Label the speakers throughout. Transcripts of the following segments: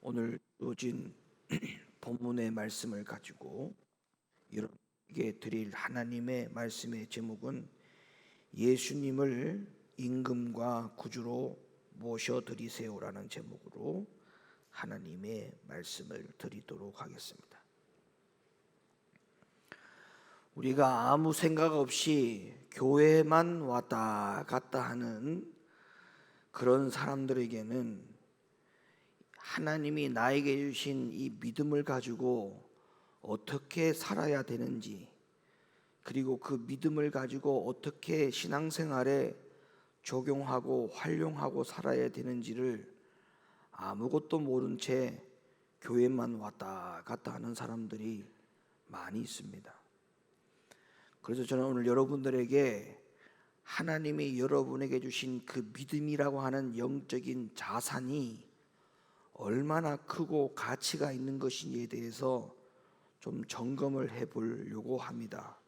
Speaker 1: 오늘 주어진 본문의 말씀을 가지고 여러분에게 드릴 하나님의 말씀의 제목은 예수님을 임금과 구주로 모셔드리세요라는 제목으로 하나님의 말씀을 드리도록 하겠습니다. 우리가 아무 생각 없이 교회만 왔다 갔다 하는 그런 사람들에게는 하나님이 나에게 주신 이 믿음을 가지고 어떻게 살아야 되는지, 그리고 그 믿음을 가지고 어떻게 신앙생활에 적용하고 활용하고 살아야 되는지를 아무것도 모른 채 교회만 왔다 갔다 하는 사람들이 많이 있습니다. 그래서 저는 오늘 여러분들에게 하나님이 여러분에게 주신 그 믿음이라고 하는 영적인 자산이 얼마나 크고 가치가 있는 것인지에 대해서 좀 점검을 해보려고 합니다.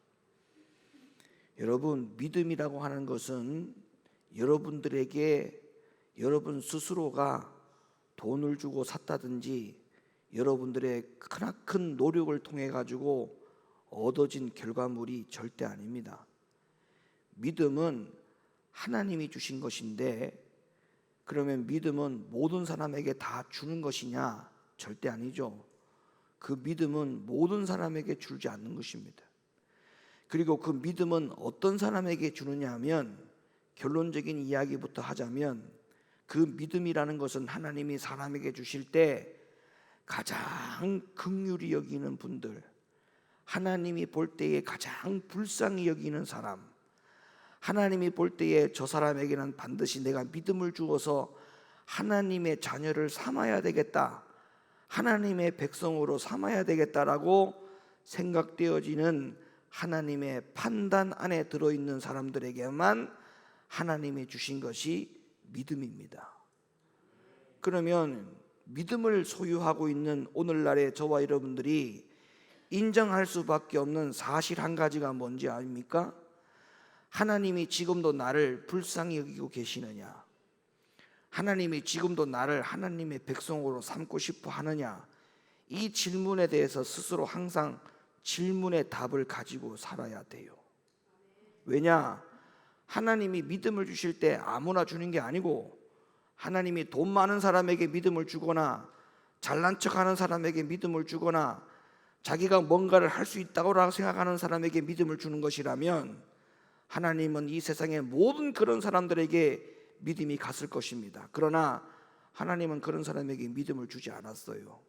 Speaker 1: 여러분, 믿음이라고 하는 것은 여러분들에게 여러분 스스로가 돈을 주고 샀다든지 여러분들의 크나큰 노력을 통해 가지고 얻어진 결과물이 절대 아닙니다. 믿음은 하나님이 주신 것인데, 그러면 믿음은 모든 사람에게 다 주는 것이냐? 절대 아니죠. 그 믿음은 모든 사람에게 주지 않는 것입니다. 그리고 그 믿음은 어떤 사람에게 주느냐 하면, 결론적인 이야기부터 하자면 그 믿음이라는 것은 하나님이 사람에게 주실 때 가장 긍휼히 여기는 분들, 하나님이 볼 때에 가장 불쌍히 여기는 사람, 하나님이 볼 때에 저 사람에게는 반드시 내가 믿음을 주어서 하나님의 자녀를 삼아야 되겠다, 하나님의 백성으로 삼아야 되겠다라고 생각되어지는 하나님의 판단 안에 들어있는 사람들에게만 하나님이 주신 것이 믿음입니다. 그러면 믿음을 소유하고 있는 오늘날의 저와 여러분들이 인정할 수밖에 없는 사실 한 가지가 뭔지 아닙니까? 하나님이 지금도 나를 불쌍히 여기고 계시느냐? 하나님이 지금도 나를 하나님의 백성으로 삼고 싶어 하느냐? 이 질문에 대해서 스스로 항상 질문의 답을 가지고 살아야 돼요. 왜냐? 하나님이 믿음을 주실 때 아무나 주는 게 아니고, 하나님이 돈 많은 사람에게 믿음을 주거나 잘난 척하는 사람에게 믿음을 주거나 자기가 뭔가를 할 수 있다고 생각하는 사람에게 믿음을 주는 것이라면 하나님은 이 세상의 모든 그런 사람들에게 믿음이 갔을 것입니다. 그러나 하나님은 그런 사람에게 믿음을 주지 않았어요.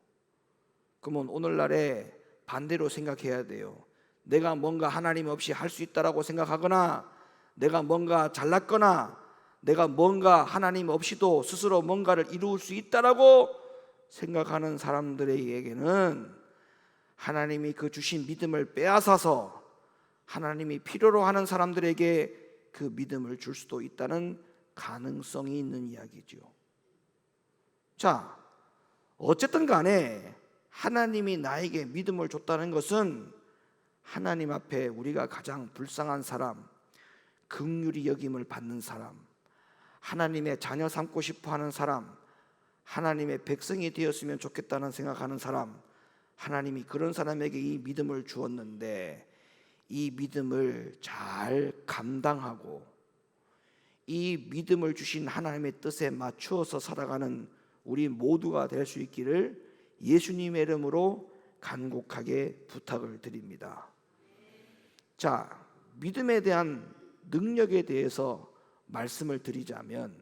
Speaker 1: 그러면 오늘날에 반대로 생각해야 돼요. 내가 뭔가 하나님 없이 할 수 있다라고 생각하거나, 내가 뭔가 잘났거나, 내가 뭔가 하나님 없이도 스스로 뭔가를 이룰 수 있다라고 생각하는 사람들에게는 하나님이 그 주신 믿음을 빼앗아서 하나님이 필요로 하는 사람들에게 그 믿음을 줄 수도 있다는 가능성이 있는 이야기죠. 자, 어쨌든 간에 하나님이 나에게 믿음을 줬다는 것은 하나님 앞에 우리가 가장 불쌍한 사람, 긍휼히 여김을 받는 사람, 하나님의 자녀 삼고 싶어 하는 사람, 하나님의 백성이 되었으면 좋겠다는 생각하는 사람, 하나님이 그런 사람에게 이 믿음을 주었는데, 이 믿음을 잘 감당하고 이 믿음을 주신 하나님의 뜻에 맞추어서 살아가는 우리 모두가 될 수 있기를 예수님의 이름으로 간곡하게 부탁을 드립니다. 자, 믿음에 대한 능력에 대해서 말씀을 드리자면,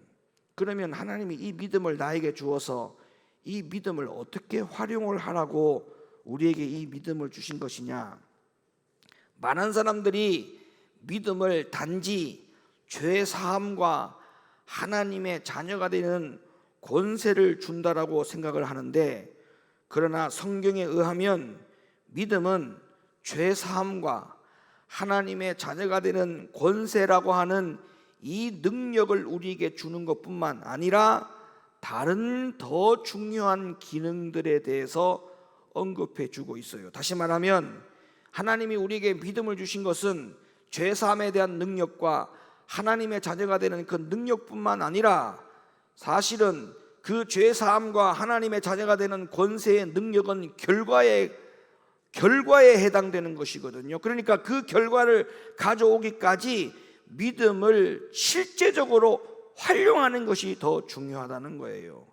Speaker 1: 그러면 하나님이 이 믿음을 나에게 주어서 이 믿음을 어떻게 활용을 하라고 우리에게 이 믿음을 주신 것이냐? 많은 사람들이 믿음을 단지 죄 사함과 하나님의 자녀가 되는 권세를 준다라고 생각을 하는데, 그러나 성경에 의하면 믿음은 죄 사함과 하나님의 자녀가 되는 권세라고 하는 이 능력을 우리에게 주는 것뿐만 아니라 다른 더 중요한 기능들에 대해서 언급해 주고 있어요. 다시 말하면 하나님이 우리에게 믿음을 주신 것은 죄사함에 대한 능력과 하나님의 자녀가 되는 그 능력뿐만 아니라 사실은 그 죄사함과 하나님의 자녀가 되는 권세의 능력은 결과에 해당되는 것이거든요. 그러니까 그 결과를 가져오기까지 믿음을 실제적으로 활용하는 것이 더 중요하다는 거예요.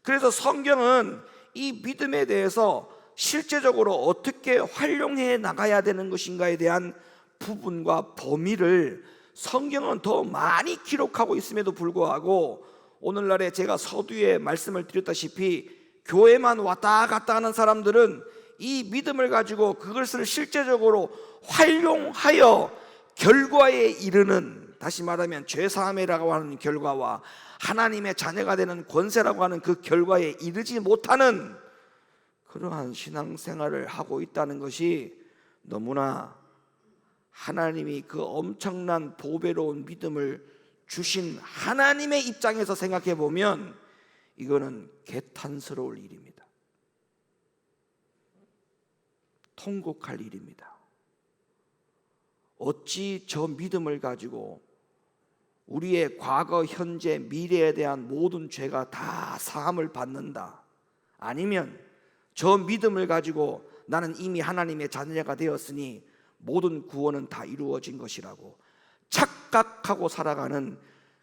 Speaker 1: 그래서 성경은 이 믿음에 대해서 실제적으로 어떻게 활용해 나가야 되는 것인가에 대한 부분과 범위를 성경은 더 많이 기록하고 있음에도 불구하고 오늘날에 제가 서두에 말씀을 드렸다시피 교회만 왔다 갔다 하는 사람들은 이 믿음을 가지고 그것을 실제적으로 활용하여 결과에 이르는, 다시 말하면 죄사함이라고 하는 결과와 하나님의 자녀가 되는 권세라고 하는 그 결과에 이르지 못하는 그러한 신앙생활을 하고 있다는 것이 너무나 하나님이 그 엄청난 보배로운 믿음을 주신 하나님의 입장에서 생각해 보면 이거는 개탄스러울 일입니다. 통곡할 일입니다. 어찌 저 믿음을 가지고 우리의 과거, 현재, 미래에 대한 모든 죄가 다 사함을 받는다, 아니면 저 믿음을 가지고 나는 이미 하나님의 자녀가 되었으니 모든 구원은 다 이루어진 것이라고 착각하고 살아가는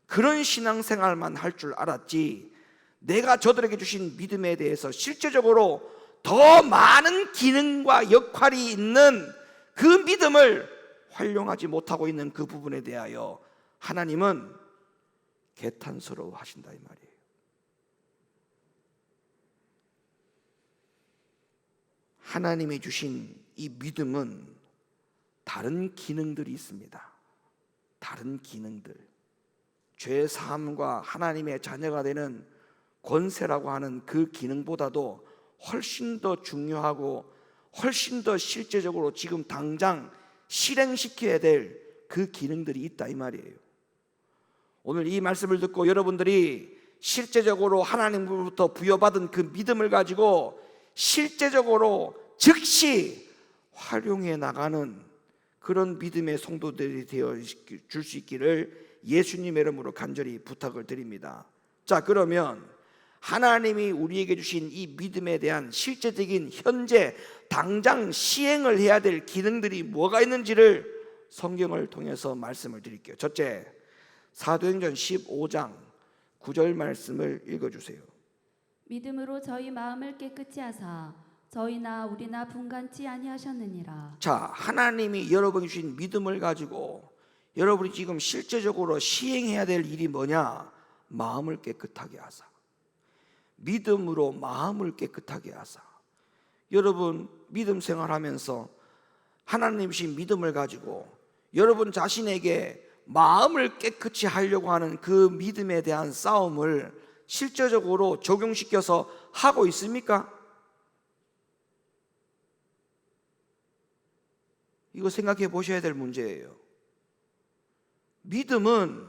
Speaker 1: 그런 신앙생활만 할 줄 알았지, 내가 저들에게 주신 믿음에 대해서 실제적으로 더 많은 기능과 역할이 있는 그 믿음을 활용하지 못하고 있는 그 부분에 대하여 하나님은 개탄스러워 하신다 이 말이에요. 하나님이 주신 이 믿음은 다른 기능들이 있습니다. 다른 기능들, 죄 사함과 하나님의 자녀가 되는 권세라고 하는 그 기능보다도 훨씬 더 중요하고 훨씬 더 실제적으로 지금 당장 실행시켜야 될 그 기능들이 있다 이 말이에요. 오늘 이 말씀을 듣고 여러분들이 실제적으로 하나님으로부터 부여받은 그 믿음을 가지고 실제적으로 즉시 활용해 나가는 그런 믿음의 성도들이 되어 줄 수 있기를 예수님의 이름으로 간절히 부탁을 드립니다. 자, 그러면 하나님이 우리에게 주신 이 믿음에 대한 실제적인 현재 당장 시행을 해야 될 기능들이 뭐가 있는지를 성경을 통해서 말씀을 드릴게요. 첫째, 사도행전 15장 9절 말씀을 읽어주세요.
Speaker 2: 믿음으로 저희 마음을 깨끗이 하사 저희나 우리나 분간치 아니하셨느니라.
Speaker 1: 자, 하나님이 여러분이 주신 믿음을 가지고 여러분이 지금 실제적으로 시행해야 될 일이 뭐냐? 마음을 깨끗하게 하사. 믿음으로 마음을 깨끗하게 하사. 여러분 믿음 생활하면서 하나님 주신 믿음을 가지고 여러분 자신에게 마음을 깨끗이 하려고 하는 그 믿음에 대한 싸움을 실제적으로 적용시켜서 하고 있습니까? 이거 생각해 보셔야 될 문제예요. 믿음은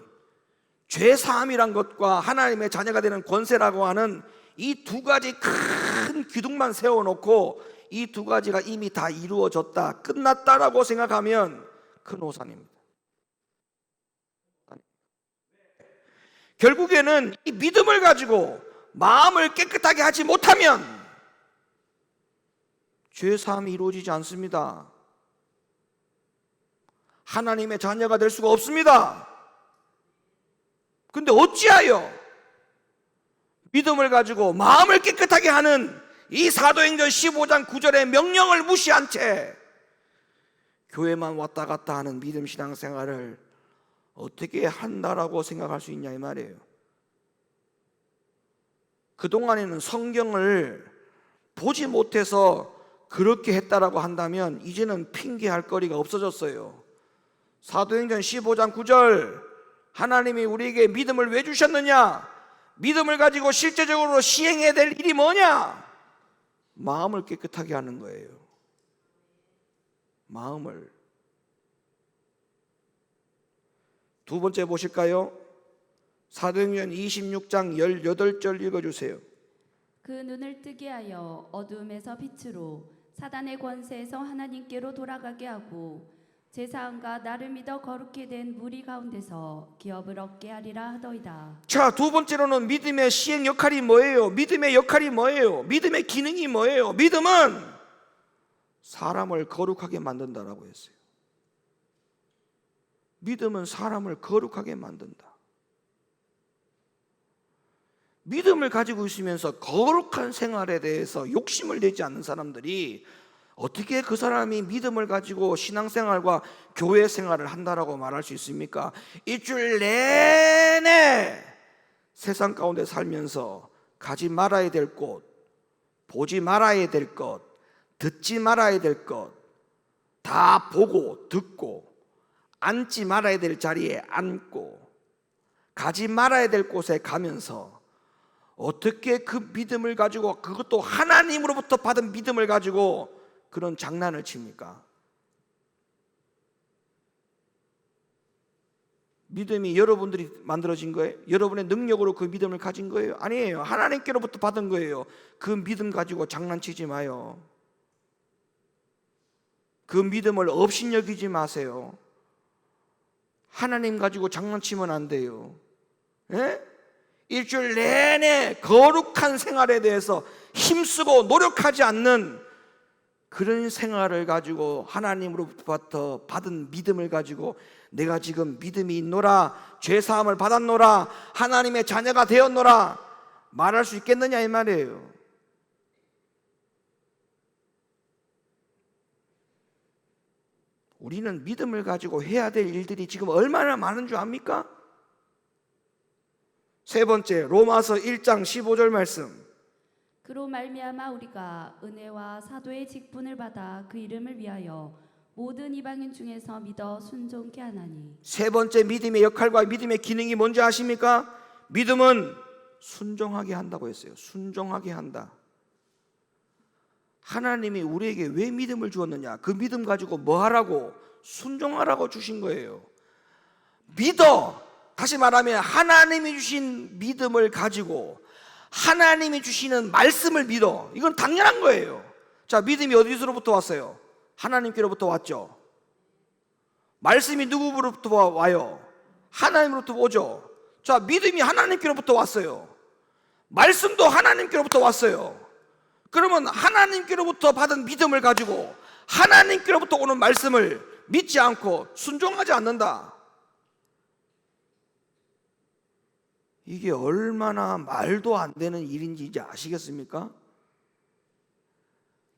Speaker 1: 죄사함이란 것과 하나님의 자녀가 되는 권세라고 하는 이 두 가지 큰 기둥만 세워놓고 이 두 가지가 이미 다 이루어졌다, 끝났다라고 생각하면 큰 오산입니다. 결국에는 이 믿음을 가지고 마음을 깨끗하게 하지 못하면 죄사함이 이루어지지 않습니다. 하나님의 자녀가 될 수가 없습니다. 근데 어찌하여 믿음을 가지고 마음을 깨끗하게 하는 이 사도행전 15장 9절의 명령을 무시한 채 교회만 왔다 갔다 하는 믿음 신앙생활을 어떻게 한다라고 생각할 수 있냐 이 말이에요. 그동안에는 성경을 보지 못해서 그렇게 했다라고 한다면 이제는 핑계할 거리가 없어졌어요. 사도행전 15장 9절, 하나님이 우리에게 믿음을 왜 주셨느냐? 믿음을 가지고 실제적으로 시행해야 될 일이 뭐냐? 마음을 깨끗하게 하는 거예요. 마음을. 두 번째 보실까요? 사도행전 26장 18절 읽어주세요.
Speaker 2: 그 눈을 뜨게 하여 어두움에서 빛으로 사단의 권세에서 하나님께로 돌아가게 하고 제사함과 나를 믿어 거룩히 된 무리 가운데서 기업을 얻게 하리라 하더이다.
Speaker 1: 자, 두 번째로는 믿음의 시행 역할이 뭐예요? 믿음의 역할이 뭐예요? 믿음의 기능이 뭐예요? 믿음은 사람을 거룩하게 만든다라고 했어요. 믿음은 사람을 거룩하게 만든다. 믿음을 가지고 있으면서 거룩한 생활에 대해서 욕심을 내지 않는 사람들이 어떻게 그 사람이 믿음을 가지고 신앙생활과 교회 생활을 한다라고 말할 수 있습니까? 일주일 내내 세상 가운데 살면서 가지 말아야 될 곳, 보지 말아야 될 것, 듣지 말아야 될 것 다 보고 듣고, 앉지 말아야 될 자리에 앉고, 가지 말아야 될 곳에 가면서 어떻게 그 믿음을 가지고, 그것도 하나님으로부터 받은 믿음을 가지고 그런 장난을 칩니까? 믿음이 여러분들이 만들어진 거예요? 여러분의 능력으로 그 믿음을 가진 거예요? 아니에요. 하나님께로부터 받은 거예요. 그 믿음 가지고 장난치지 마요. 그 믿음을 업신여기지 마세요. 하나님 가지고 장난치면 안 돼요. 예? 일주일 내내 거룩한 생활에 대해서 힘쓰고 노력하지 않는 그런 생활을 가지고 하나님으로부터 받은 믿음을 가지고 내가 지금 믿음이 있노라, 죄사함을 받았노라, 하나님의 자녀가 되었노라 말할 수 있겠느냐 이 말이에요. 우리는 믿음을 가지고 해야 될 일들이 지금 얼마나 많은 줄 압니까? 세 번째, 로마서 1장 15절 말씀.
Speaker 2: 그로 말미암아 우리가 은혜와 사도의 직분을 받아 그 이름을 위하여 모든 이방인 중에서 믿어 순종케 하나니.
Speaker 1: 세 번째 믿음의 역할과 믿음의 기능이 뭔지 아십니까? 믿음은 순종하게 한다고 했어요. 순종하게 한다. 하나님이 우리에게 왜 믿음을 주었느냐? 그 믿음 가지고 뭐 하라고? 순종하라고 주신 거예요. 믿어. 다시 말하면 하나님이 주신 믿음을 가지고 하나님이 주시는 말씀을 믿어. 이건 당연한 거예요. 자, 믿음이 어디서부터 왔어요? 하나님께로부터 왔죠. 말씀이 누구로부터 와요? 하나님으로부터 오죠. 자, 믿음이 하나님께로부터 왔어요. 말씀도 하나님께로부터 왔어요. 그러면 하나님께로부터 받은 믿음을 가지고 하나님께로부터 오는 말씀을 믿지 않고 순종하지 않는다. 이게 얼마나 말도 안 되는 일인지 이제 아시겠습니까?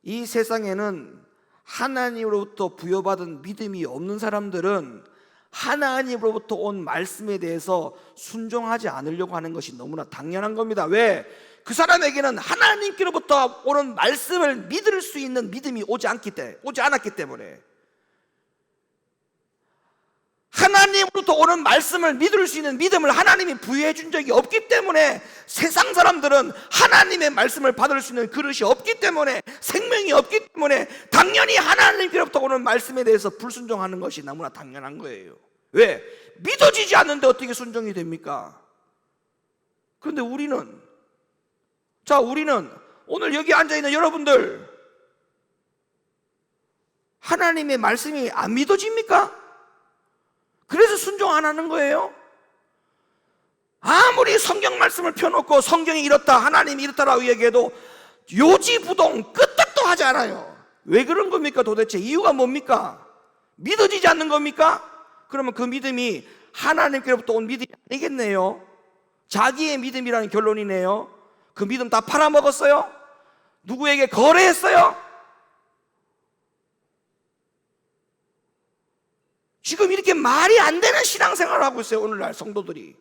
Speaker 1: 이 세상에는 하나님으로부터 부여받은 믿음이 없는 사람들은 하나님으로부터 온 말씀에 대해서 순종하지 않으려고 하는 것이 너무나 당연한 겁니다. 왜? 그 사람에게는 하나님께로부터 오는 말씀을 믿을 수 있는 믿음이 오지 않았기 때문에, 하나님으로부터 오는 말씀을 믿을 수 있는 믿음을 하나님이 부여해 준 적이 없기 때문에, 세상 사람들은 하나님의 말씀을 받을 수 있는 그릇이 없기 때문에, 생명이 없기 때문에 당연히 하나님께로부터 오는 말씀에 대해서 불순종하는 것이 너무나 당연한 거예요. 왜? 믿어지지 않는데 어떻게 순종이 됩니까? 그런데 우리는 오늘 여기 앉아있는 여러분들, 하나님의 말씀이 안 믿어집니까? 그래서 순종 안 하는 거예요? 아무리 성경 말씀을 펴놓고 성경이 이렇다, 하나님이 이렇다라고 얘기해도 요지부동 끄떡도 하지 않아요. 왜 그런 겁니까 도대체? 이유가 뭡니까? 믿어지지 않는 겁니까? 그러면 그 믿음이 하나님께로부터 온 믿음이 아니겠네요. 자기의 믿음이라는 결론이네요. 그 믿음 다 팔아먹었어요? 누구에게 거래했어요? 지금 이렇게 말이 안 되는 신앙생활을 하고 있어요, 오늘날 성도들이.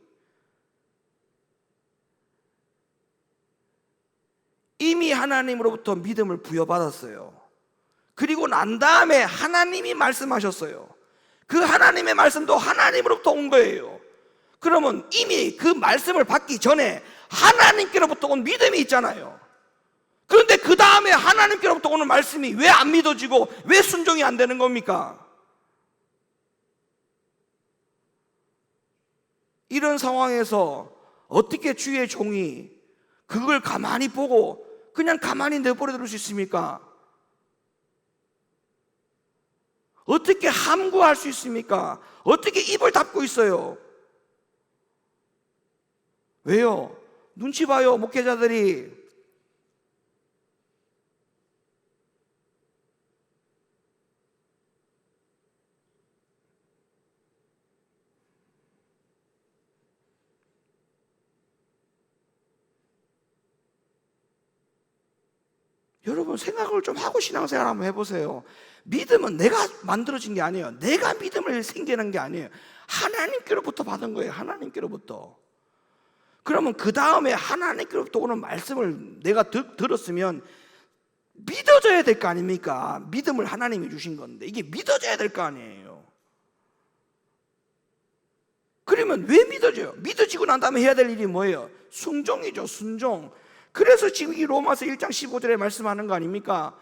Speaker 1: 이미 하나님으로부터 믿음을 부여받았어요. 그리고 난 다음에 하나님이 말씀하셨어요. 그 하나님의 말씀도 하나님으로부터 온 거예요. 그러면 이미 그 말씀을 받기 전에 하나님께로부터 온 믿음이 있잖아요. 그런데 그 다음에 하나님께로부터 오는 말씀이 왜 안 믿어지고 왜 순종이 안 되는 겁니까? 이런 상황에서 어떻게 주의 종이 그걸 가만히 보고 그냥 가만히 내버려 둘 수 있습니까? 어떻게 함구할 수 있습니까? 어떻게 입을 닫고 있어요? 왜요? 눈치 봐요, 목회자들이. 여러분 생각을 좀 하고 신앙생활 한번 해보세요. 믿음은 내가 만들어진 게 아니에요. 내가 믿음을 생기는 게 아니에요. 하나님께로부터 받은 거예요. 하나님께로부터. 그러면 그 다음에 하나님께로부터 오는 말씀을 내가 들었으면 믿어져야 될 거 아닙니까? 믿음을 하나님이 주신 건데 이게 믿어져야 될 거 아니에요. 그러면 왜 믿어져요? 믿어지고 난 다음에 해야 될 일이 뭐예요? 순종이죠. 순종. 그래서 지금 이 로마서 1장 15절에 말씀하는 거 아닙니까?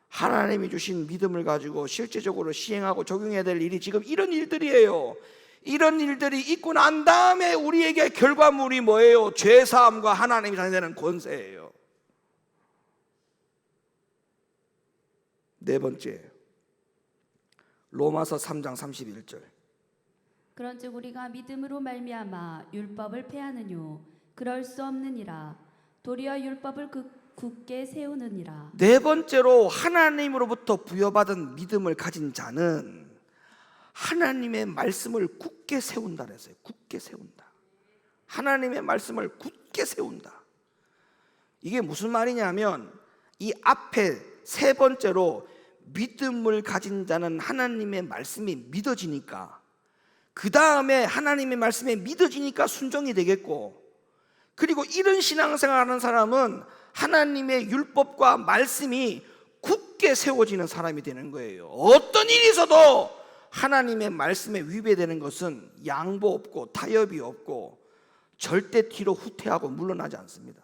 Speaker 1: 하나님이 주신 믿음을 가지고 실제적으로 시행하고 적용해야 될 일이 지금 이런 일들이에요. 이런 일들이 있고 난 다음에 우리에게 결과물이 뭐예요? 죄사함과 하나님이 자녀되는 권세예요. 네 번째, 로마서 3장 31절.
Speaker 2: 그런즉 우리가 믿음으로 말미암아 율법을 폐하느뇨 그럴 수 없느니라. 도리어 율법을 굳게 세우느니라.
Speaker 1: 네 번째로 하나님으로부터 부여받은 믿음을 가진 자는 하나님의 말씀을 굳게 세운다 그랬어요. 굳게 세운다. 하나님의 말씀을 굳게 세운다. 이게 무슨 말이냐면 이 앞에 세 번째로 믿음을 가진 자는 하나님의 말씀이 믿어지니까 그 다음에 하나님의 말씀이 믿어지니까 순종이 되겠고, 그리고 이런 신앙생활하는 사람은 하나님의 율법과 말씀이 굳게 세워지는 사람이 되는 거예요. 어떤 일이 있어도 하나님의 말씀에 위배되는 것은 양보 없고 타협이 없고 절대 뒤로 후퇴하고 물러나지 않습니다.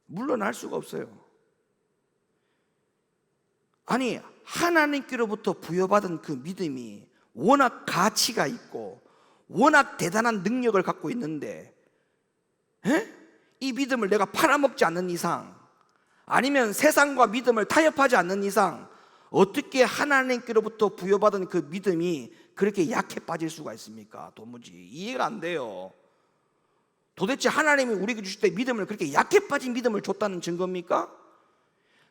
Speaker 1: 물러날 수가 없어요. 아니, 하나님께로부터 부여받은 그 믿음이 워낙 가치가 있고 워낙 대단한 능력을 갖고 있는데 이 믿음을 내가 팔아먹지 않는 이상, 아니면 세상과 믿음을 타협하지 않는 이상 어떻게 하나님께로부터 부여받은 그 믿음이 그렇게 약해 빠질 수가 있습니까? 도무지 이해가 안 돼요. 도대체 하나님이 우리에게 주실 때 믿음을 그렇게 약해 빠진 믿음을 줬다는 증거입니까?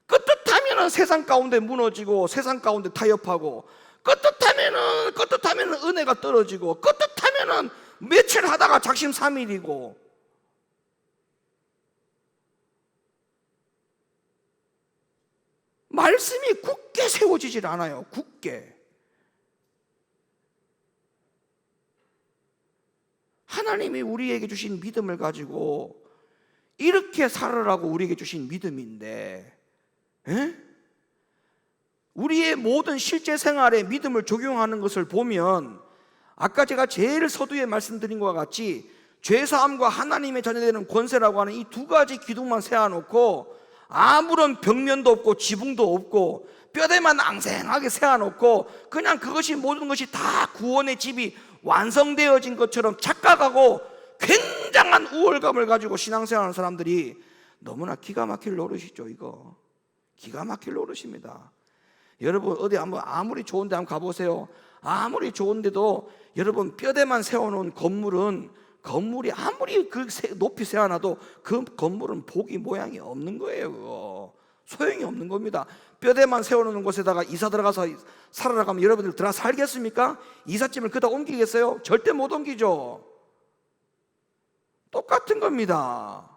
Speaker 1: 끄떡하면 세상 가운데 무너지고 세상 가운데 타협하고, 끄떡하면 은혜가 떨어지고, 끄떡하면 며칠 하다가 작심삼일이고, 말씀이 굳게 세워지질 않아요. 굳게. 하나님이 우리에게 주신 믿음을 가지고 이렇게 살으라고 우리에게 주신 믿음인데, 우리의 모든 실제 생활에 믿음을 적용하는 것을 보면 아까 제가 제일 서두에 말씀드린 것과 같이 죄사함과 하나님의 자녀되는 권세라고 하는 이 두 가지 기둥만 세워놓고 아무런 벽면도 없고 지붕도 없고 뼈대만 앙생하게 세워놓고 그냥 그것이 모든 것이 다 구원의 집이 완성되어진 것처럼 착각하고 굉장한 우월감을 가지고 신앙생활하는 사람들이 너무나 기가 막힐 노릇이죠. 이거 기가 막힐 노릇입니다. 여러분 어디 한번 아무리 좋은데 한번 가보세요. 아무리 좋은데도 여러분 뼈대만 세워놓은 건물이 아무리 그 높이 세워놔도 그 건물은 보기 모양이 없는 거예요. 그거 소용이 없는 겁니다. 뼈대만 세워놓는 곳에다가 이사 들어가서 살아라 가면 여러분들 들어가 살겠습니까? 이삿짐을 그다 옮기겠어요? 절대 못 옮기죠. 똑같은 겁니다.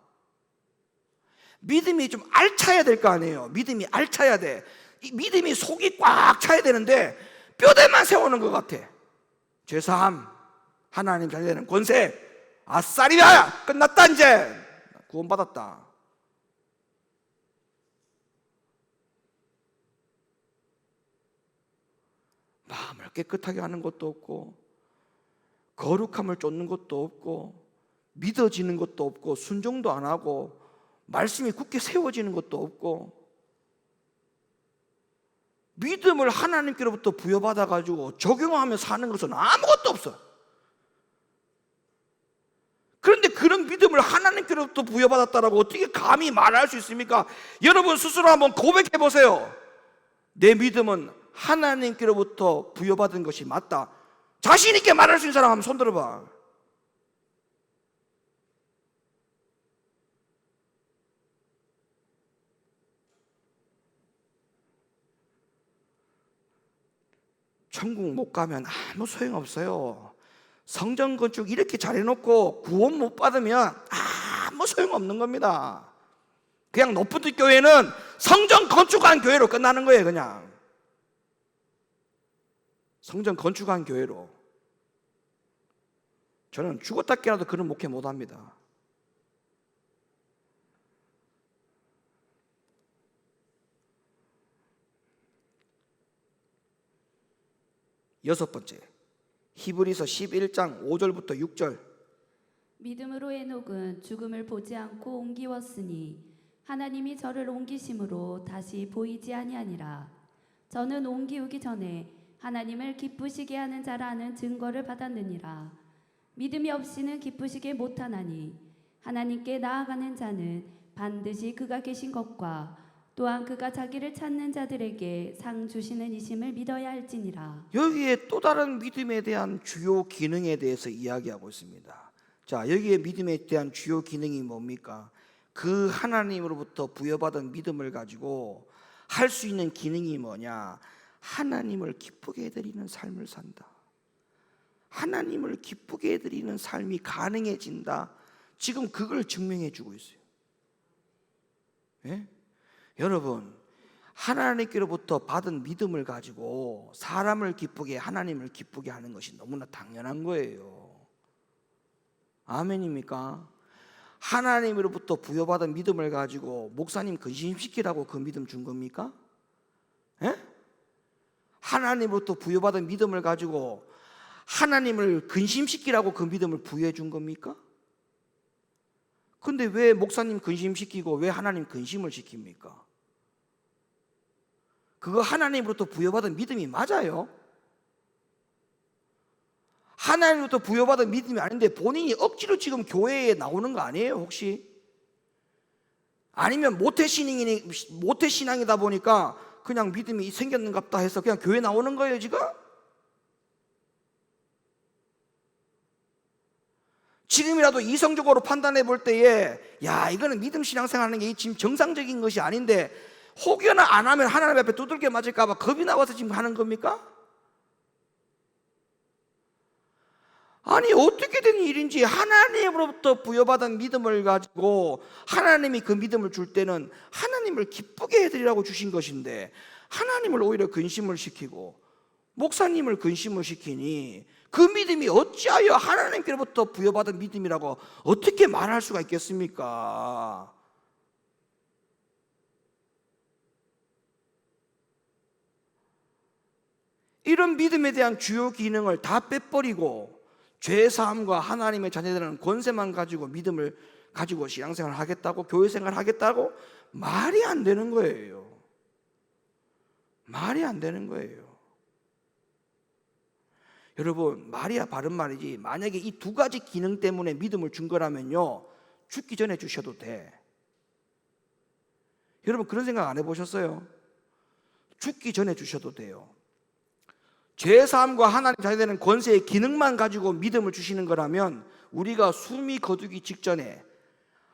Speaker 1: 믿음이 좀 알차야 될 거 아니에요. 믿음이 알차야 돼. 이 믿음이 속이 꽉 차야 되는데 뼈대만 세우는 것 같아. 죄사함, 하나님 자녀되는 권세, 아싸리야, 끝났다, 이제 구원받았다. 마음을 깨끗하게 하는 것도 없고 거룩함을 쫓는 것도 없고 믿어지는 것도 없고 순종도 안 하고 말씀이 굳게 세워지는 것도 없고, 믿음을 하나님께로부터 부여받아가지고 적용하며 사는 것은 아무것도 없어요. 그런데 그런 믿음을 하나님께로부터 부여받았다라고 어떻게 감히 말할 수 있습니까? 여러분 스스로 한번 고백해 보세요. 내 믿음은 하나님께로부터 부여받은 것이 맞다. 자신 있게 말할 수 있는 사람 한번 손 들어봐. 천국 못 가면 아무 소용없어요. 성전 건축 이렇게 잘해놓고 구원 못 받으면 아무 소용없는 겁니다. 그냥 높은 듯 교회는 성전 건축한 교회로 끝나는 거예요. 그냥 성전 건축한 교회로. 저는 죽었다 깨어나도 그런 목회 못합니다. 여섯 번째, 히브리서 11장 5절부터 6절.
Speaker 2: 믿음으로 에녹은 죽음을 보지 않고 옮기웠으니 하나님이 저를 옮기심으로 다시 보이지 아니하니라. 저는 옮기우기 전에 하나님을 기쁘시게 하는 자라는 증거를 받았느니라. 믿음이 없이는 기쁘시게 못하나니 하나님께 나아가는 자는 반드시 그가 계신 것과 또한 그가 자기를 찾는 자들에게 상 주시는 이심을 믿어야 할지니라.
Speaker 1: 여기에 또 다른 믿음에 대한 주요 기능에 대해서 이야기하고 있습니다. 자, 여기에 믿음에 대한 주요 기능이 뭡니까? 그 하나님으로부터 부여받은 믿음을 가지고 할 수 있는 기능이 뭐냐? 하나님을 기쁘게 해드리는 삶을 산다. 하나님을 기쁘게 해드리는 삶이 가능해진다. 지금 그걸 증명해 주고 있어요. 예? 여러분, 하나님께로부터 받은 믿음을 가지고 사람을 기쁘게, 하나님을 기쁘게 하는 것이 너무나 당연한 거예요. 아멘입니까? 하나님으로부터 부여받은 믿음을 가지고 목사님 근심시키라고 그 믿음 준 겁니까? 예? 하나님으로부터 부여받은 믿음을 가지고 하나님을 근심시키라고 그 믿음을 부여해 준 겁니까? 근데 왜 목사님 근심시키고 왜 하나님 근심을 시킵니까? 그거 하나님으로부터 부여받은 믿음이 맞아요. 하나님으로부터 부여받은 믿음이 아닌데 본인이 억지로 지금 교회에 나오는 거 아니에요 혹시? 아니면 모태신앙이다 보니까 그냥 믿음이 생겼는갑다 해서 그냥 교회 나오는 거예요 지금? 지금이라도 이성적으로 판단해 볼 때에 야 이거는 믿음 신앙생활하는 게 지금 정상적인 것이 아닌데 혹여나 안 하면 하나님 앞에 두들겨 맞을까 봐 겁이 나와서 지금 하는 겁니까? 아니 어떻게 된 일인지 하나님으로부터 부여받은 믿음을 가지고 하나님이 그 믿음을 줄 때는 하나님을 기쁘게 해드리라고 주신 것인데 하나님을 오히려 근심을 시키고 목사님을 근심을 시키니 그 믿음이 어찌하여 하나님께로부터 부여받은 믿음이라고 어떻게 말할 수가 있겠습니까? 이런 믿음에 대한 주요 기능을 다 빼버리고 죄사함과 하나님의 자녀들은 권세만 가지고 믿음을 가지고 신앙생활을 하겠다고 교회생활을 하겠다고 말이 안 되는 거예요. 말이 안 되는 거예요. 여러분 말이야 바른 말이지 만약에 이 두 가지 기능 때문에 믿음을 준 거라면요 죽기 전에 주셔도 돼. 여러분 그런 생각 안 해보셨어요? 죽기 전에 주셔도 돼요. 죄사함과 하나님 자녀되는 권세의 기능만 가지고 믿음을 주시는 거라면 우리가 숨이 거두기 직전에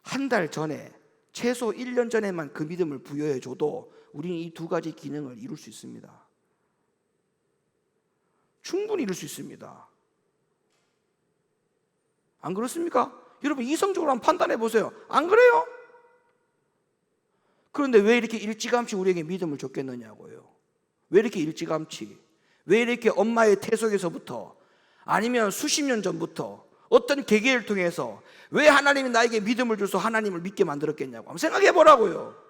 Speaker 1: 한 달 전에 최소 1년 전에만 그 믿음을 부여해 줘도 우리는 이 두 가지 기능을 이룰 수 있습니다. 충분히 이룰 수 있습니다. 안 그렇습니까? 여러분 이성적으로 한번 판단해 보세요. 안 그래요? 그런데 왜 이렇게 일찌감치 우리에게 믿음을 줬겠느냐고요. 왜 이렇게 일찌감치? 왜 이렇게 엄마의 태 속에서부터 아니면 수십 년 전부터 어떤 계기를 통해서 왜 하나님이 나에게 믿음을 줘서 하나님을 믿게 만들었겠냐고 한번 생각해 보라고요.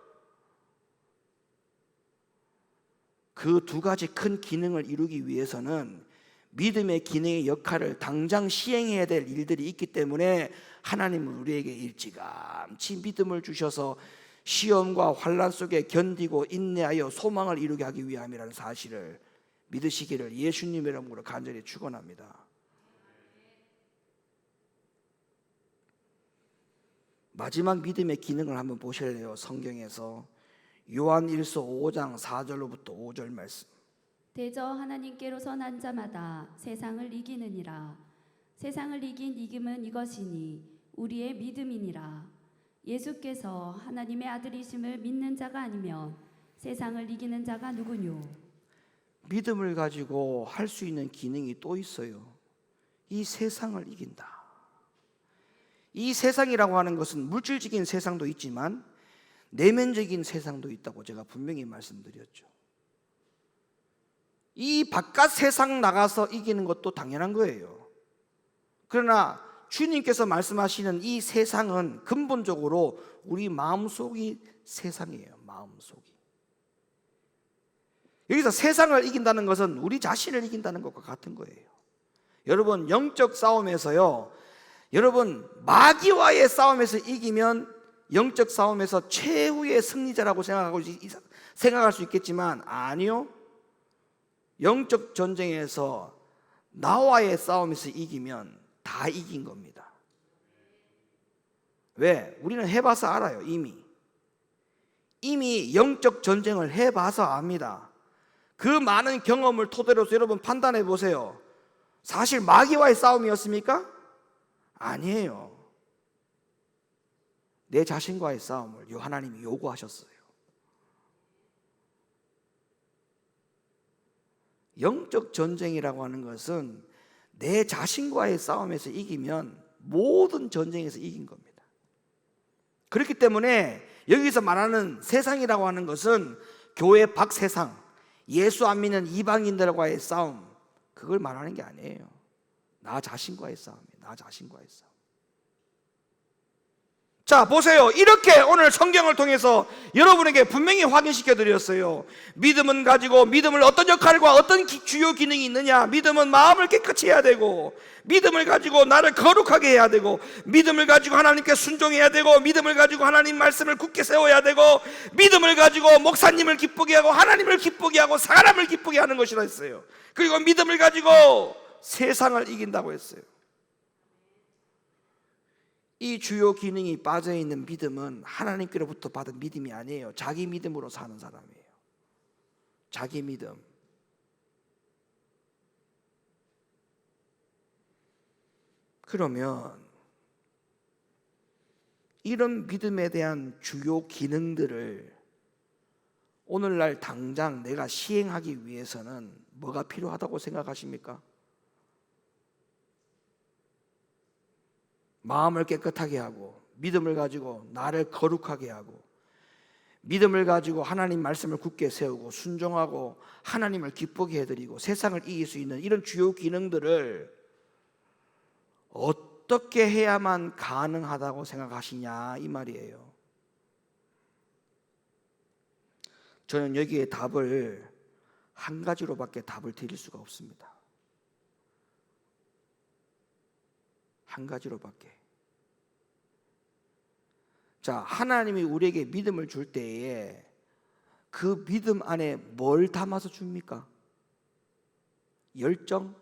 Speaker 1: 그 두 가지 큰 기능을 이루기 위해서는 믿음의 기능의 역할을 당장 시행해야 될 일들이 있기 때문에 하나님은 우리에게 일찌감치 믿음을 주셔서 시험과 환난 속에 견디고 인내하여 소망을 이루게 하기 위함이라는 사실을 믿으시기를 예수님의 이름으로 간절히 축원합니다. 마지막 믿음의 기능을 한번 보실래요? 성경에서 요한일서 5장 4절로부터 5절 말씀.
Speaker 2: 대저 하나님께로서 난 자마다 세상을 이기느니라. 세상을 이긴 이김은 이것이니 우리의 믿음이니라. 예수께서 하나님의 아들이심을 믿는 자가 아니면 세상을 이기는 자가 누구뇨?
Speaker 1: 믿음을 가지고 할 수 있는 기능이 또 있어요. 이 세상을 이긴다. 이 세상이라고 하는 것은 물질적인 세상도 있지만 내면적인 세상도 있다고 제가 분명히 말씀드렸죠. 이 바깥 세상 나가서 이기는 것도 당연한 거예요. 그러나 주님께서 말씀하시는 이 세상은 근본적으로 우리 마음속이 세상이에요. 마음속이. 여기서 세상을 이긴다는 것은 우리 자신을 이긴다는 것과 같은 거예요. 여러분, 영적 싸움에서요, 여러분 마귀와의 싸움에서 이기면 영적 싸움에서 최후의 승리자라고 생각할 수 있겠지만 아니요. 영적 전쟁에서 나와의 싸움에서 이기면 다 이긴 겁니다. 왜? 우리는 해봐서 알아요. 이미 영적 전쟁을 해봐서 압니다. 그 많은 경험을 토대로서 여러분 판단해 보세요. 사실 마귀와의 싸움이었습니까? 아니에요. 내 자신과의 싸움을 하나님이 요구하셨어요. 영적 전쟁이라고 하는 것은 내 자신과의 싸움에서 이기면 모든 전쟁에서 이긴 겁니다. 그렇기 때문에 여기서 말하는 세상이라고 하는 것은 교회 밖 세상, 예수 안 믿는 이방인들과의 싸움, 그걸 말하는 게 아니에요. 나 자신과의 싸움이에요. 나 자신과의 싸움. 자, 보세요. 이렇게 오늘 성경을 통해서 여러분에게 분명히 확인시켜 드렸어요. 믿음은 가지고 믿음을 어떤 역할과 어떤 주요 기능이 있느냐. 믿음은 마음을 깨끗이 해야 되고, 믿음을 가지고 나를 거룩하게 해야 되고, 믿음을 가지고 하나님께 순종해야 되고, 믿음을 가지고 하나님 말씀을 굳게 세워야 되고, 믿음을 가지고 목사님을 기쁘게 하고 하나님을 기쁘게 하고 사람을 기쁘게 하는 것이라 했어요. 그리고 믿음을 가지고 세상을 이긴다고 했어요. 이 주요 기능이 빠져있는 믿음은 하나님께로부터 받은 믿음이 아니에요. 자기 믿음으로 사는 사람이에요. 자기 믿음. 그러면 이런 믿음에 대한 주요 기능들을 오늘날 당장 내가 시행하기 위해서는 뭐가 필요하다고 생각하십니까? 마음을 깨끗하게 하고, 믿음을 가지고 나를 거룩하게 하고, 믿음을 가지고 하나님 말씀을 굳게 세우고 순종하고 하나님을 기쁘게 해드리고 세상을 이길 수 있는 이런 주요 기능들을 어떻게 해야만 가능하다고 생각하시냐, 이 말이에요. 저는 여기에 답을 한 가지로밖에 답을 드릴 수가 없습니다. 한 가지로밖에. 자, 하나님이 우리에게 믿음을 줄 때에 그 믿음 안에 뭘 담아서 줍니까? 열정?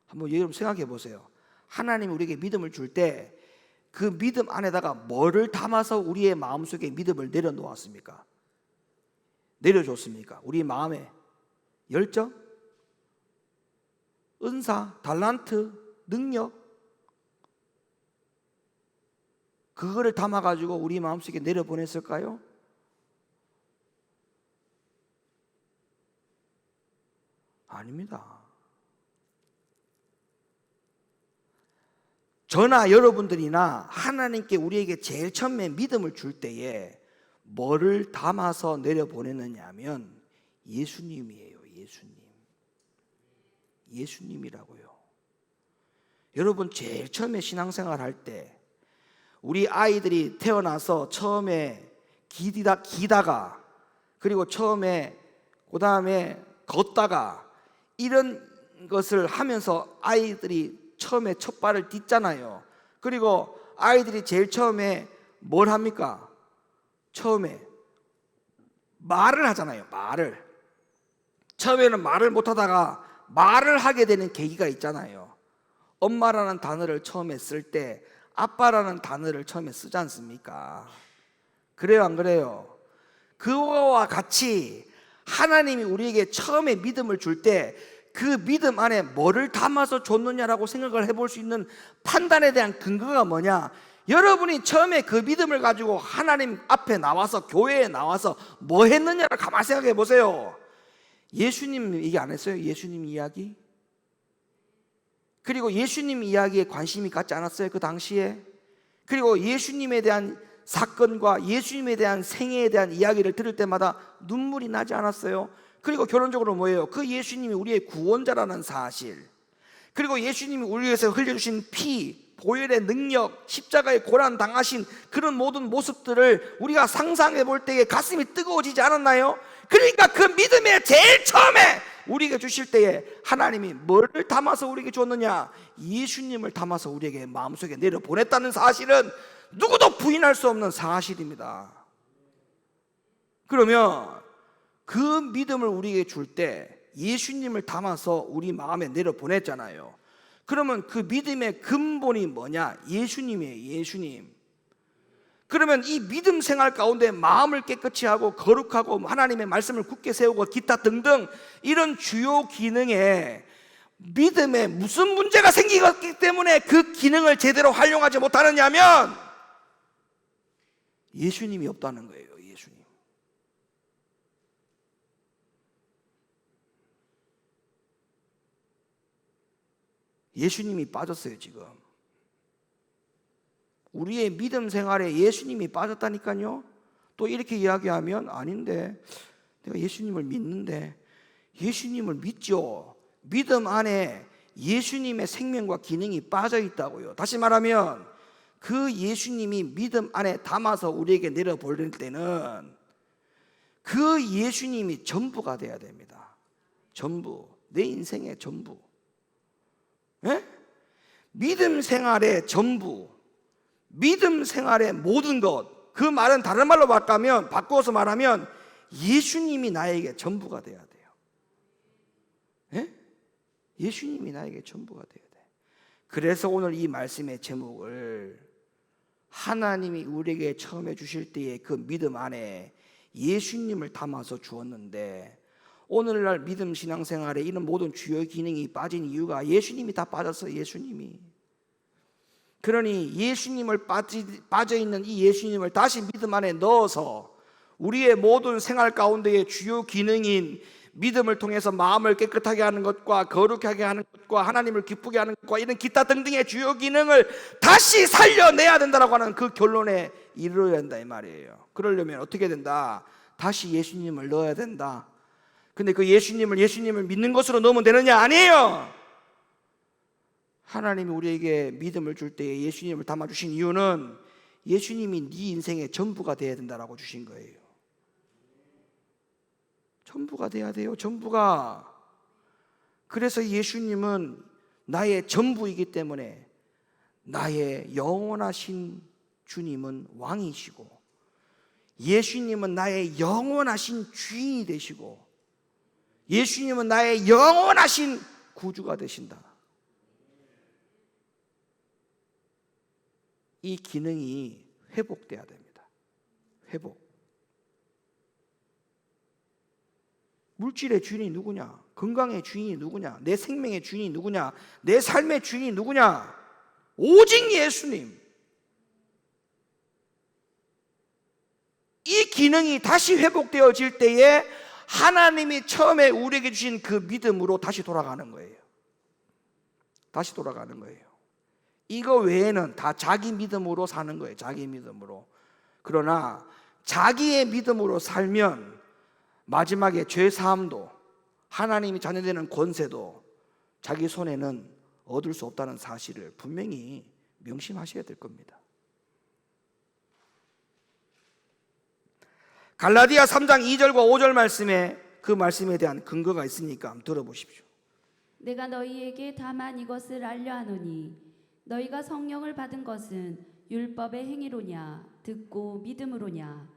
Speaker 1: 한번 여러분 생각해 보세요. 하나님이 우리에게 믿음을 줄 때 그 믿음 안에다가 뭐를 담아서 우리의 마음속에 믿음을 내려놓았습니까? 내려줬습니까? 우리 마음에 열정? 은사, 달란트, 능력? 그거를 담아가지고 우리 마음속에 내려보냈을까요? 아닙니다. 저나 여러분들이나 하나님께 우리에게 제일 처음에 믿음을 줄 때에 뭐를 담아서 내려보냈느냐 하면 예수님이에요. 예수님이라고요. 여러분, 제일 처음에 신앙생활 할 때 우리 아이들이 태어나서 처음에 기다가 그리고 처음에 그 다음에 걷다가 이런 것을 하면서 아이들이 처음에 첫 발을 딛잖아요. 그리고 아이들이 제일 처음에 뭘 합니까? 처음에 말을 하잖아요. 말을. 처음에는 말을 못하다가 말을 하게 되는 계기가 있잖아요. 엄마라는 단어를 처음에 쓸 때 아빠라는 단어를 처음에 쓰지 않습니까? 그래요, 안 그래요? 그와 같이 하나님이 우리에게 처음에 믿음을 줄 때 그 믿음 안에 뭐를 담아서 줬느냐라고 생각을 해볼 수 있는 판단에 대한 근거가 뭐냐? 여러분이 처음에 그 믿음을 가지고 하나님 앞에 나와서 교회에 나와서 뭐 했느냐를 가만히 생각해 보세요. 예수님 얘기 안 했어요? 예수님 이야기? 그리고 예수님 이야기에 관심이 갖지 않았어요? 그 당시에? 그리고 예수님에 대한 사건과 예수님에 대한 생애에 대한 이야기를 들을 때마다 눈물이 나지 않았어요? 그리고 결론적으로 뭐예요? 그 예수님이 우리의 구원자라는 사실, 그리고 예수님이 우리 위해서 흘려주신 피, 보혈의 능력, 십자가의 고난 당하신 그런 모든 모습들을 우리가 상상해 볼 때에 가슴이 뜨거워지지 않았나요? 그러니까 그 믿음의 제일 처음에 우리에게 주실 때에 하나님이 뭐를 담아서 우리에게 줬느냐? 예수님을 담아서 우리에게 마음속에 내려보냈다는 사실은 누구도 부인할 수 없는 사실입니다. 그러면 그 믿음을 우리에게 줄 때 예수님을 담아서 우리 마음에 내려보냈잖아요. 그러면 그 믿음의 근본이 뭐냐? 예수님이에요. 예수님. 그러면 이 믿음 생활 가운데 마음을 깨끗이 하고 거룩하고 하나님의 말씀을 굳게 세우고 기타 등등 이런 주요 기능에 믿음에 무슨 문제가 생기기 때문에 그 기능을 제대로 활용하지 못하느냐면 예수님이 없다는 거예요. 예수님. 예수님이 빠졌어요. 지금 우리의 믿음 생활에 예수님이 빠졌다니까요. 또 이렇게 이야기하면 아닌데 내가 예수님을 믿는데. 예수님을 믿죠. 믿음 안에 예수님의 생명과 기능이 빠져 있다고요. 다시 말하면 그 예수님이 믿음 안에 담아서 우리에게 내려버릴 때는 그 예수님이 전부가 돼야 됩니다. 전부. 내 인생의 전부. 예? 믿음 생활의 전부, 믿음 생활의 모든 것. 그 말은 다른 말로 바꿔서 말하면 예수님이 나에게 전부가 돼야 돼요. 예? 예수님이 나에게 전부가 돼야 돼. 그래서 오늘 이 말씀의 제목을 하나님이 우리에게 처음에 주실 때의 그 믿음 안에 예수님을 담아서 주었는데 오늘날 믿음 신앙생활에 이런 모든 주요 기능이 빠진 이유가 예수님이 다 빠졌어요. 예수님이. 그러니 예수님을 빠져있는 이 예수님을 다시 믿음 안에 넣어서 우리의 모든 생활 가운데의 주요 기능인 믿음을 통해서 마음을 깨끗하게 하는 것과 거룩하게 하는 것과 하나님을 기쁘게 하는 것과 이런 기타 등등의 주요 기능을 다시 살려내야 된다고 하는 그 결론에 이르러야 된다 이 말이에요. 그러려면 어떻게 된다? 다시 예수님을 넣어야 된다. 근데 그 예수님을 믿는 것으로 넣으면 되느냐? 아니에요. 하나님이 우리에게 믿음을 줄 때 예수님을 담아주신 이유는 예수님이 네 인생의 전부가 되어야 된다라고 주신 거예요. 전부가 돼야 돼요. 전부가. 그래서 예수님은 나의 전부이기 때문에 나의 영원하신 주님은 왕이시고 예수님은 나의 영원하신 주인이 되시고 예수님은 나의 영원하신 구주가 되신다. 이 기능이 회복돼야 됩니다. 회복. 물질의 주인이 누구냐? 건강의 주인이 누구냐? 내 생명의 주인이 누구냐? 내 삶의 주인이 누구냐? 오직 예수님. 이 기능이 다시 회복되어질 때에 하나님이 처음에 우리에게 주신 그 믿음으로 다시 돌아가는 거예요. 다시 돌아가는 거예요. 이거 외에는 다 자기 믿음으로 사는 거예요. 자기 믿음으로. 그러나 자기의 믿음으로 살면 마지막에 죄 사함도 하나님이 자녀되는 권세도 자기 손에는 얻을 수 없다는 사실을 분명히 명심하셔야 될 겁니다. 갈라디아 3장 2절과 5절 말씀에 그 말씀에 대한 근거가 있으니까 한번 들어보십시오.
Speaker 2: 내가 너희에게 다만 이것을 알려 하노니 너희가 성령을 받은 것은 율법의 행위로냐 듣고 믿음으로냐.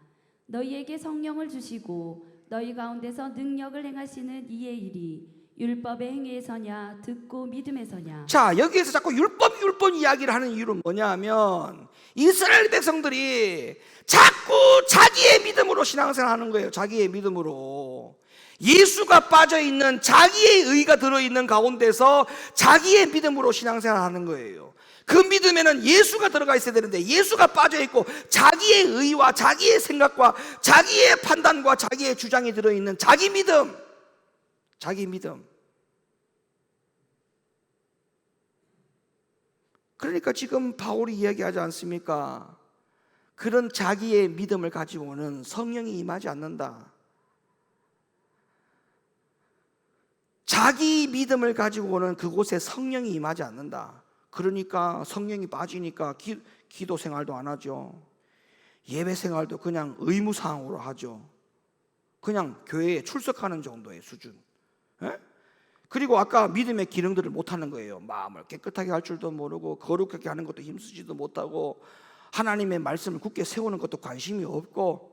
Speaker 2: 너희에게 성령을 주시고 너희 가운데서 능력을 행하시는 이의 일이 율법의 행위에서냐 듣고 믿음에서냐.
Speaker 1: 자, 여기에서 자꾸 율법 이야기를 하는 이유는 뭐냐 하면 이스라엘 백성들이 자꾸 자기의 믿음으로 신앙생활하는 거예요. 자기의 믿음으로. 예수가 빠져있는 자기의 의가 들어있는 가운데서 자기의 믿음으로 신앙생활하는 거예요. 그 믿음에는 예수가 들어가 있어야 되는데 예수가 빠져있고 자기의 의와 자기의 생각과 자기의 판단과 자기의 주장이 들어있는 자기 믿음. 그러니까 지금 바울이 이야기하지 않습니까? 그런 자기의 믿음을 가지고는 성령이 임하지 않는다. 자기 믿음을 가지고는 그곳에 성령이 임하지 않는다. 그러니까 성령이 빠지니까 기도 생활도 안 하죠. 예배 생활도 그냥 의무사항으로 하죠. 그냥 교회에 출석하는 정도의 수준. 에? 그리고 아까 믿음의 기능들을 못하는 거예요. 마음을 깨끗하게 할 줄도 모르고 거룩하게 하는 것도 힘쓰지도 못하고 하나님의 말씀을 굳게 세우는 것도 관심이 없고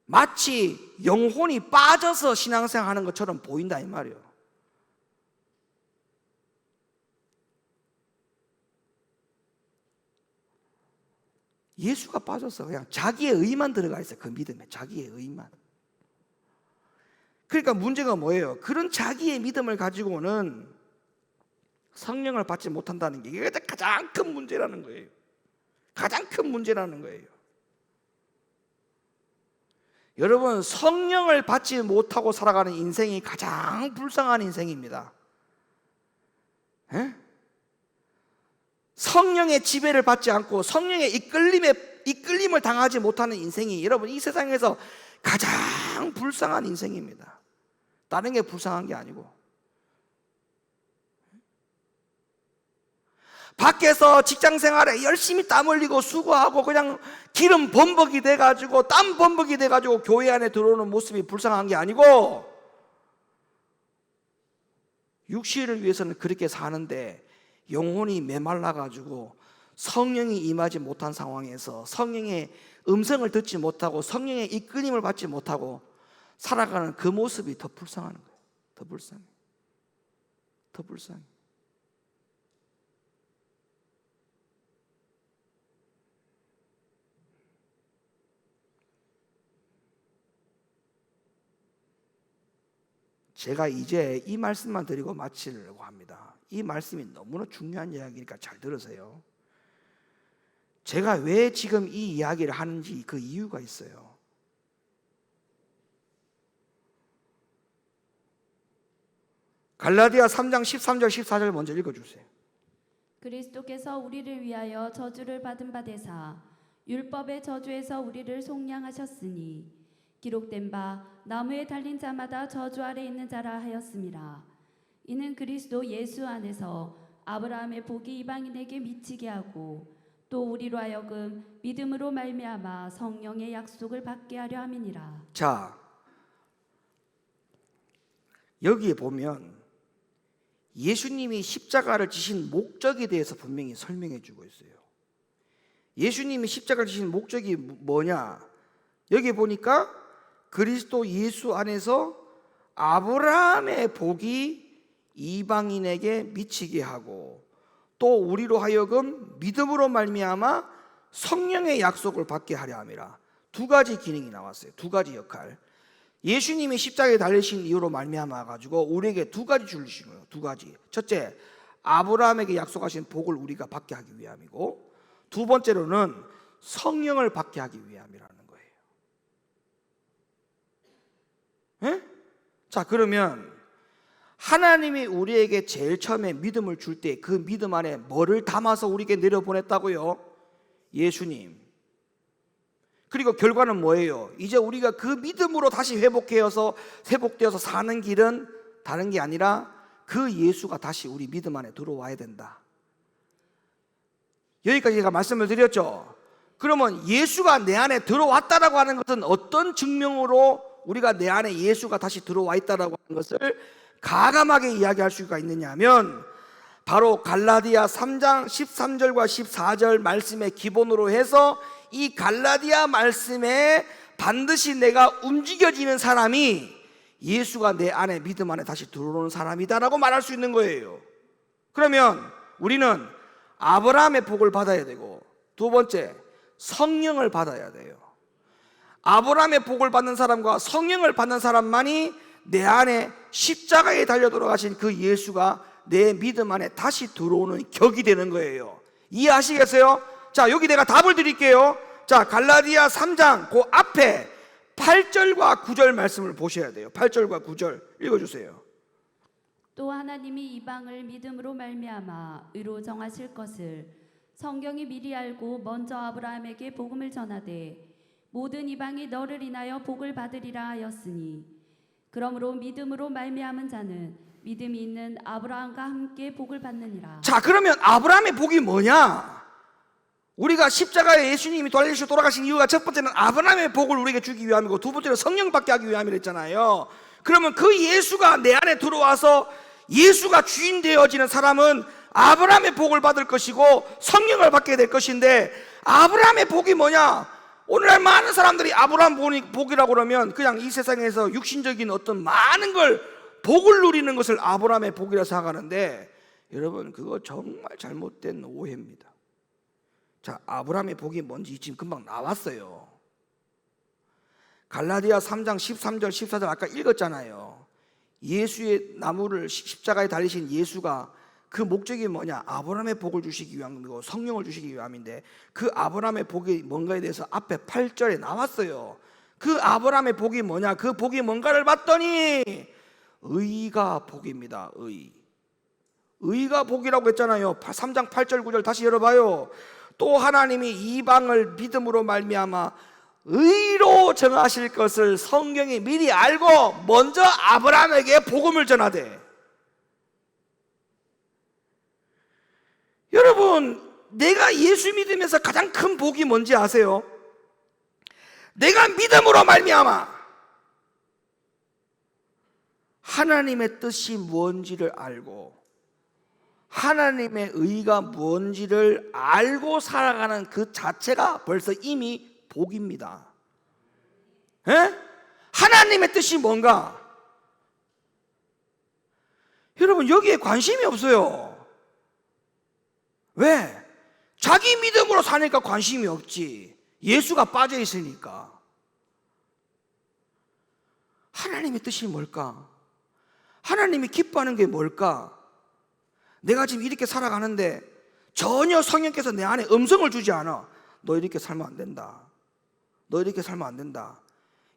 Speaker 1: 마치 영혼이 빠져서 신앙생활하는 것처럼 보인다 이 말이에요. 예수가 빠져서 그냥 자기의 의만 들어가 있어요. 그 믿음에 자기의 의만. 그러니까 문제가 뭐예요? 그런 자기의 믿음을 가지고는 성령을 받지 못한다는 게 이게 가장 큰 문제라는 거예요. 가장 큰 문제라는 거예요. 여러분, 성령을 받지 못하고 살아가는 인생이 가장 불쌍한 인생입니다. 에? 성령의 지배를 받지 않고 성령의 이끌림을 당하지 못하는 인생이 여러분 이 세상에서 가장 불쌍한 인생입니다. 다른 게 불쌍한 게 아니고. 밖에서 직장생활에 열심히 땀 흘리고 수고하고 그냥 기름 범벅이 돼가지고 땀 범벅이 돼가지고 교회 안에 들어오는 모습이 불쌍한 게 아니고 육신을 위해서는 그렇게 사는데 영혼이 메말라가지고 성령이 임하지 못한 상황에서 성령의 음성을 듣지 못하고 성령의 이끌림을 받지 못하고 살아가는 그 모습이 더 불쌍한 거예요. 더 불쌍해. 제가 이제 이 말씀만 드리고 마치려고 합니다. 이 말씀이 너무나 중요한 이야기니까 잘 들으세요. 제가 왜 지금 이 이야기를 하는지 그 이유가 있어요. 갈라디아 3장 13절 14절 먼저 읽어주세요.
Speaker 2: 그리스도께서 우리를 위하여 저주를 받은 바 되사 율법의 저주에서 우리를 속량하셨으니 기록된 바 나무에 달린 자마다 저주 아래 있는 자라 하였음이라. 이는 그리스도 예수 안에서 아브라함의 복이 이방인에게 미치게 하고 또 우리로 하여금 믿음으로 말미암아 성령의 약속을 받게 하려 함이니라.
Speaker 1: 자, 여기에 보면 예수님이 십자가를 지신 목적에 대해서 분명히 설명해 주고 있어요. 예수님이 십자가를 지신 목적이 뭐냐? 여기 보니까 그리스도 예수 안에서 아브라함의 복이 이방인에게 미치게 하고 또 우리로 하여금 믿음으로 말미암아 성령의 약속을 받게 하려 함이라. 두 가지 기능이 나왔어요. 두 가지 역할. 예수님이 십자가에 달리신 이유로 말미암아 가지고 우리에게 두 가지 주신 거예요. 두 가지. 첫째, 아브라함에게 약속하신 복을 우리가 받게 하기 위함이고, 두 번째로는 성령을 받게 하기 위함이라는 거예요. 에? 자, 그러면 하나님이 우리에게 제일 처음에 믿음을 줄 때 그 믿음 안에 뭐를 담아서 우리에게 내려보냈다고요? 예수님. 그리고 결과는 뭐예요? 이제 우리가 그 믿음으로 다시 회복되어서 사는 길은 다른 게 아니라 그 예수가 다시 우리 믿음 안에 들어와야 된다. 여기까지 제가 말씀을 드렸죠. 그러면 예수가 내 안에 들어왔다라고 하는 것은 어떤 증명으로 우리가 내 안에 예수가 다시 들어와 있다라고 하는 것을 가감하게 이야기할 수가 있느냐 하면 바로 갈라디아 3장 13절과 14절 말씀의 기본으로 해서 이 갈라디아 말씀에 반드시 내가 움직여지는 사람이 예수가 내 안에 믿음 안에 다시 들어오는 사람이다라고 말할 수 있는 거예요. 그러면 우리는 아브라함의 복을 받아야 되고, 두 번째, 성령을 받아야 돼요. 아브라함의 복을 받는 사람과 성령을 받는 사람만이 내 안에 십자가에 달려 돌아가신 그 예수가 내 믿음 안에 다시 들어오는 격이 되는 거예요. 이해하시겠어요? 자, 여기 내가 답을 드릴게요. 자, 갈라디아 3장 그 앞에 8절과 9절 말씀을 보셔야 돼요. 8절과 9절 읽어주세요.
Speaker 2: 또 하나님이 이방을 믿음으로 말미암아 의로 정하실 것을 성경이 미리 알고 먼저 아브라함에게 복음을 전하되 모든 이방이 너를 인하여 복을 받으리라 하였으니 그러므로 믿음으로 말미암은 자는 믿음이 있는 아브라함과 함께 복을 받느니라.
Speaker 1: 자, 그러면 아브라함의 복이 뭐냐? 우리가 십자가에 예수님이 돌아가신 이유가 첫 번째는 아브라함의 복을 우리에게 주기 위함이고, 두 번째는 성령 받게 하기 위함이라 했잖아요. 그러면 그 예수가 내 안에 들어와서 예수가 주인 되어지는 사람은 아브라함의 복을 받을 것이고 성령을 받게 될 것인데, 아브라함의 복이 뭐냐? 오늘날 많은 사람들이 아브라함 복이라고 그러면 그냥 이 세상에서 육신적인 어떤 많은 걸 복을 누리는 것을 아브라함의 복이라 생각하는데, 여러분, 그거 정말 잘못된 오해입니다. 자, 아브라함의 복이 뭔지 지금 금방 나왔어요. 갈라디아 3장 13절 14절 아까 읽었잖아요. 예수의 나무를 십자가에 달리신 예수가 그 목적이 뭐냐? 아브라함의 복을 주시기 위함이고 성령을 주시기 위함인데, 그 아브라함의 복이 뭔가에 대해서 앞에 8절에 나왔어요. 그 아브라함의 복이 뭐냐? 그 복이 뭔가를 봤더니 의가 복입니다. 의가 복이라고 했잖아요. 3장 8절 9절 다시 열어봐요. 또 하나님이 이방을 믿음으로 말미암아 의로 정하실 것을 성경이 미리 알고 먼저 아브라함에게 복음을 전하되. 여러분, 내가 예수 믿으면서 가장 큰 복이 뭔지 아세요? 내가 믿음으로 말미암아 하나님의 뜻이 뭔지를 알고 하나님의 의가 뭔지를 알고 살아가는 그 자체가 벌써 이미 복입니다. 에? 하나님의 뜻이 뭔가? 여러분, 여기에 관심이 없어요. 왜? 자기 믿음으로 사니까 관심이 없지. 예수가 빠져 있으니까. 하나님의 뜻이 뭘까? 하나님이 기뻐하는 게 뭘까? 내가 지금 이렇게 살아가는데 전혀 성령께서 내 안에 음성을 주지 않아. 너 이렇게 살면 안 된다. 너 이렇게 살면 안 된다.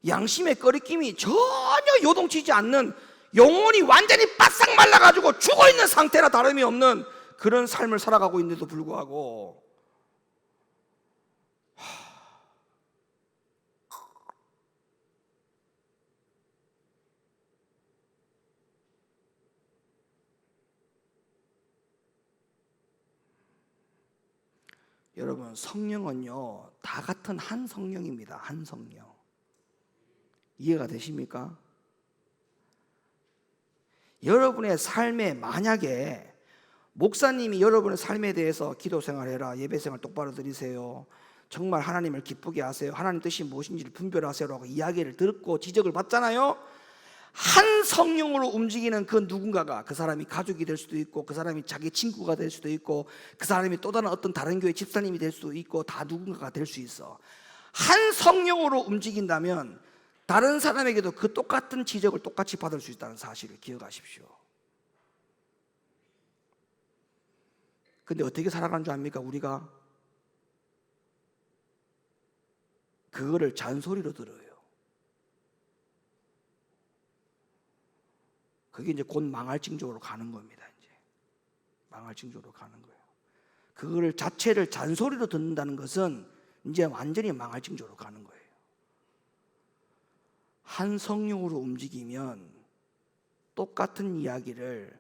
Speaker 1: 양심의 꺼리낌이 전혀 요동치지 않는, 영혼이 완전히 바싹 말라가지고 죽어있는 상태나 다름이 없는 그런 삶을 살아가고 있는데도 불구하고 여러분, 성령은요 다 같은 한 성령입니다. 한 성령. 이해가 되십니까? 여러분의 삶에 만약에 목사님이 여러분의 삶에 대해서 기도 생활해라, 예배 생활 똑바로 드리세요, 정말 하나님을 기쁘게 하세요, 하나님 뜻이 무엇인지를 분별하세요라고 이야기를 듣고 지적을 받잖아요. 한 성령으로 움직이는 그 누군가가, 그 사람이 가족이 될 수도 있고 그 사람이 자기 친구가 될 수도 있고 그 사람이 또 다른 어떤 다른 교회 집사님이 될 수도 있고, 다 누군가가 될 수 있어. 한 성령으로 움직인다면 다른 사람에게도 그 똑같은 지적을 똑같이 받을 수 있다는 사실을 기억하십시오. 근데 어떻게 살아가는 줄 압니까? 우리가 그거를 잔소리로 들어요. 그게 이제 곧 망할증 쪽으로 가는 겁니다. 이제 망할증 쪽으로 가는 거예요. 그거를 자체를 잔소리로 듣는다는 것은 이제 완전히 망할증 쪽으로 가는 거예요. 한 성령으로 움직이면 똑같은 이야기를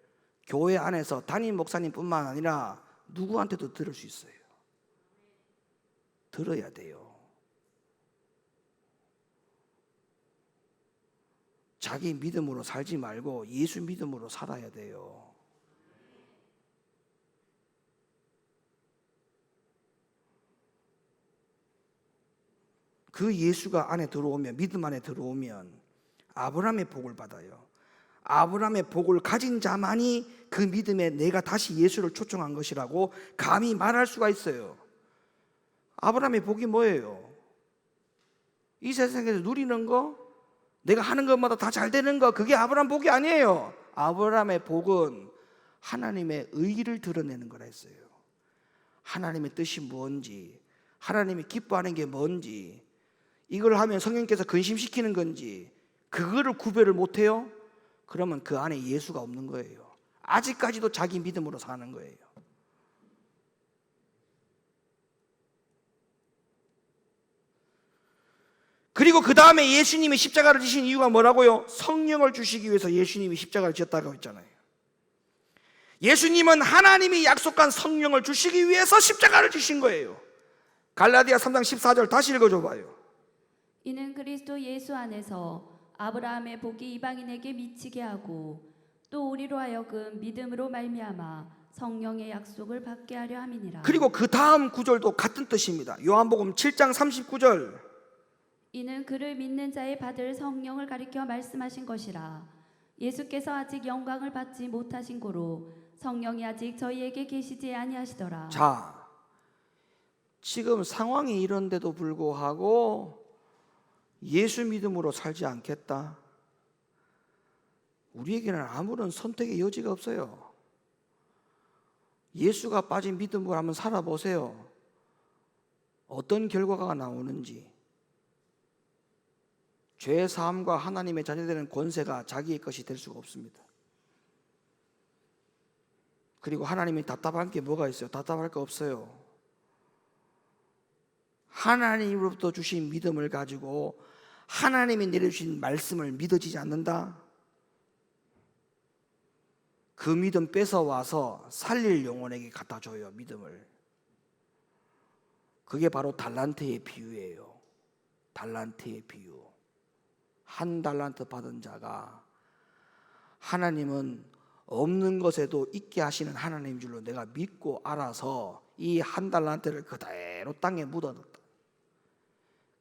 Speaker 1: 교회 안에서 담임 목사님뿐만 아니라 누구한테도 들을 수 있어요. 들어야 돼요. 자기 믿음으로 살지 말고 예수 믿음으로 살아야 돼요. 그 예수가 안에 들어오면, 믿음 안에 들어오면 아브라함의 복을 받아요. 아브라함의 복을 가진 자만이 그 믿음에 내가 다시 예수를 초청한 것이라고 감히 말할 수가 있어요. 아브라함의 복이 뭐예요? 이 세상에서 누리는 거, 내가 하는 것마다 다 잘 되는 거, 그게 아브라함 복이 아니에요. 아브라함의 복은 하나님의 의의를 드러내는 거라 했어요. 하나님의 뜻이 뭔지, 하나님이 기뻐하는 게 뭔지, 이걸 하면 성령께서 근심시키는 건지 그거를 구별을 못해요? 그러면 그 안에 예수가 없는 거예요. 아직까지도 자기 믿음으로 사는 거예요. 그리고 그 다음에 예수님이 십자가를 지신 이유가 뭐라고요? 성령을 주시기 위해서 예수님이 십자가를 지었다고 했잖아요. 예수님은 하나님이 약속한 성령을 주시기 위해서 십자가를 지신 거예요. 갈라디아 3장 14절 다시 읽어줘 봐요.
Speaker 2: 이는 그리스도 예수 안에서 아브라함의 복이 이방인에게 미치게 하고 또 우리로 하여금 믿음으로 말미암아 성령의 약속을 받게 하려 함이니라.
Speaker 1: 그리고 그 다음 구절도 같은 뜻입니다. 요한복음 7장 39절.
Speaker 2: 이는 그를 믿는 자의 받을 성령을 가리켜 말씀하신 것이라. 예수께서 아직 영광을 받지 못하신 고로 성령이 아직 저희에게 계시지 아니하시더라.
Speaker 1: 자, 지금 상황이 이런데도 불구하고 예수 믿음으로 살지 않겠다. 우리에게는 아무런 선택의 여지가 없어요. 예수가 빠진 믿음으로 한번 살아보세요. 어떤 결과가 나오는지. 죄 사함과 하나님의 자녀되는 권세가 자기의 것이 될 수가 없습니다. 그리고 하나님이 답답한 게 뭐가 있어요? 답답할 거 없어요. 하나님으로부터 주신 믿음을 가지고 하나님이 내려주신 말씀을 믿어지지 않는다? 그 믿음 뺏어와서 살릴 영혼에게 갖다 줘요. 믿음을. 그게 바로 달란트의 비유예요. 달란트의 비유. 한 달란트 받은 자가 하나님은 없는 것에도 있게 하시는 하나님인 줄로 내가 믿고 알아서 이 한 달란트를 그대로 땅에 묻어뒀다.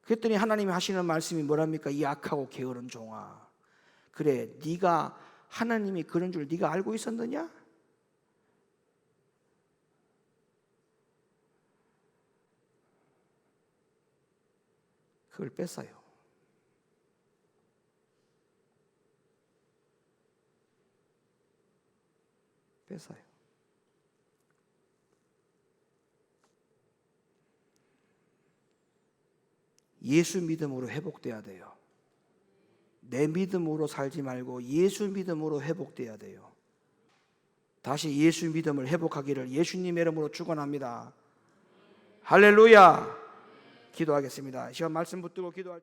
Speaker 1: 그랬더니 하나님이 하시는 말씀이 뭐랍니까? 이 악하고 게으른 종아, 그래 네가 하나님이 그런 줄 네가 알고 있었느냐? 그걸 뺐어요. 뺐어요. 예수 믿음으로 회복돼야 돼요. 내 믿음으로 살지 말고 예수 믿음으로 회복돼야 돼요. 다시 예수 믿음을 회복하기를 예수님의 이름으로 축원합니다. 할렐루야. 기도하겠습니다. 시간 말씀 붙들고 기도할 때